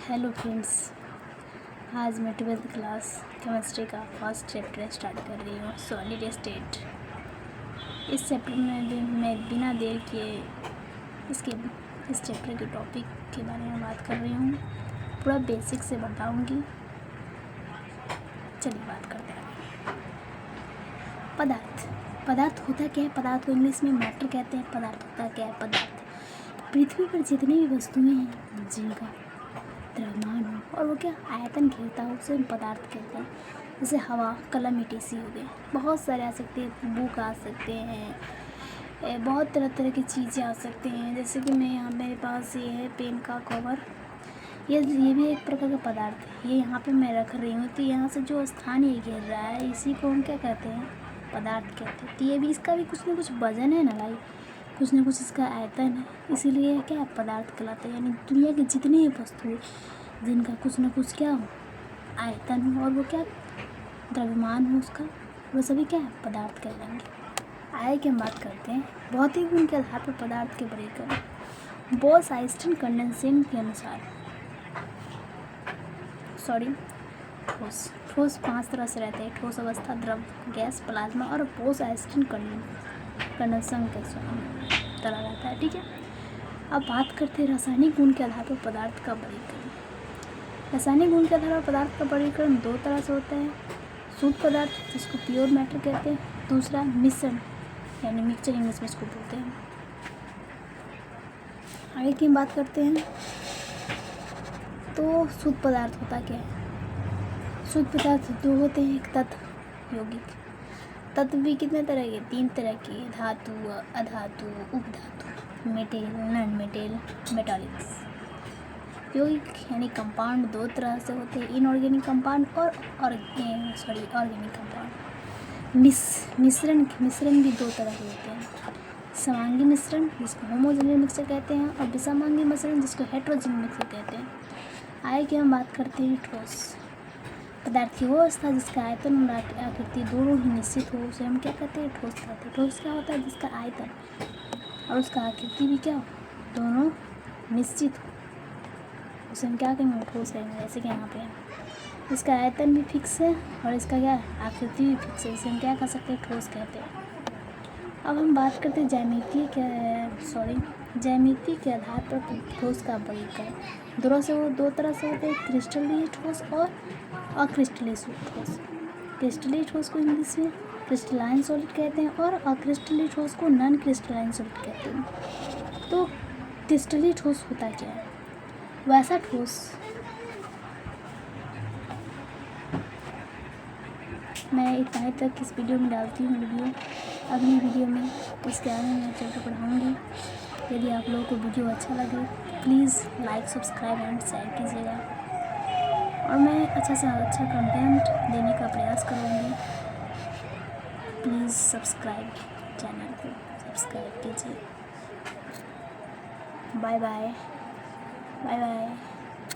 Hello friends, आज मैं 12th class chemistry का फर्स्ट चैप्टर स्टार्ट कर रही हूँ, सॉलिड स्टेट। इस चैप्टर में भी मैं बिना देर किए इस चैप्टर के टॉपिक के बारे में बात कर रही हूँ। पूरा बेसिक से बताऊँगी। चलिए बात करते हैं। पदार्थ होता क्या है? पदार्थ को इंग्लिश में मैटर कहते हैं। पदार्थ होता क्या है? पदार्थ पृथ्वी पर जितनी भी वस्तुएं हैं जिनका द्रव्यमान हो और वो क्या आयतन घेरता हो उसे हम पदार्थ कहते हैं। जैसे हवा, कलम, ETC हो गए। बहुत सारे आ सकते हैं, बुक आ सकते हैं, बहुत तरह तरह की चीज़ें आ सकती हैं। जैसे कि मेरे पास ये है पेन का कवर, ये भी एक प्रकार का पदार्थ है। ये यहाँ पे मैं रख रही हूँ, तो यहाँ से जो स्थान ये घेर रहा है इसी को हम क्या कहते हैं? पदार्थ कहते हैं। तो ये भी, इसका भी कुछ ना कुछ वजन है ना भाई, कुछ ना कुछ इसका आयतन है, इसीलिए क्या पदार्थ कहलाता है। यानी दुनिया की जितनी भी वस्तु जिनका कुछ ना कुछ क्या हो, आयतन हो और वो क्या द्रव्यमान हो उसका, वो सभी क्या है? पदार्थ कहलाएंगे। आगे की हम बात करते हैं भौतिक गुण के आधार पर पदार्थ के वर्गीकरण। बोस-आइंस्टीन कंडेंसेशन के अनुसार ठोस 5 तरह से रहते हैं: ठोस अवस्था, द्रव, गैस, प्लाज्मा और बोस-आइंस्टीन कंडेंसेशन के तरह रहता है। ठीक है, अब बात करते हैं रासायनिक गुण के आधार पर पदार्थ का वर्गीकरण। रासायनिक गुण के आधार पर पदार्थ का वर्गीकरण 2 तरह से होता है: शुद्ध पदार्थ जिसको प्योर मैटर कहते हैं, दूसरा मिश्रण यानी मिक्सचर इंग्लिश में इसको बोलते हैं। आगे की बात करते हैं तो शुद्ध पदार्थ होता क्या है? शुद्ध पदार्थ 2 होते हैं, एक तत्व, यौगिक। तत्व भी कितने तरह के? 3 तरह के: धातु, अधातु, उपधातु, मेटेल, नॉन मेटेल, मेटालिक्स। यौगिक यानी कंपाउंड 2 तरह से होते हैं: इनऑर्गेनिक कंपाउंड और ऑर्गेनिक कंपाउंड। मिश्रण भी 2 तरह के होते हैं: समांगी मिश्रण जिसको होमोजेनियस मिक्सचर कहते हैं और विषमांगी मिश्रण जिसको हेटेरोजेनियस मिक्सचर कहते हैं। आगे की हम बात करते हैं ठोस पदार्थ की वो अवस्था जिसका आयतन और आकृति दोनों ही निश्चित हो, उसे हम क्या कहते हैं? ठोस कहते हैं। ठोस क्या होता है? जिसका आयतन और उसका आकृति भी क्या हो, दोनों निश्चित हो, उसे हम क्या कहेंगे? ठोस कहेंगे। जैसे कि यहाँ पे इसका आयतन भी फिक्स है और इसका क्या आकृति भी फिक्स है, इसे हम क्या कह सकते हैं? ठोस कहते हैं। अब हम बात करते हैं ज्यामिति के आधार पर ठोस का वर्गीकरण। 2 तरह से होते हैं: क्रिस्टलीय ठोस और अक्रिस्टलीय ठोस। क्रिस्टलीय ठोस को इंग्लिश में क्रिस्टलाइन सॉलिड कहते हैं और अक्रिस्टलीय ठोस को नॉन क्रिस्टलाइन सॉलिड कहते हैं। तो क्रिस्टलीय ठोस होता क्या है? वैसा ठोस, मैं इतना ही तक इस वीडियो में डालती हूँ। अगली वीडियो में इसके आगे मैं चैप्टर पढ़ाऊँगी। यदि आप लोगों को वीडियो अच्छा लगे please like, subscribe and share कीजिएगा और मैं अच्छा से अच्छा कंटेंट देने का प्रयास करूँगी। प्लीज़ सब्सक्राइब, चैनल को सब्सक्राइब कीजिए। Bye bye.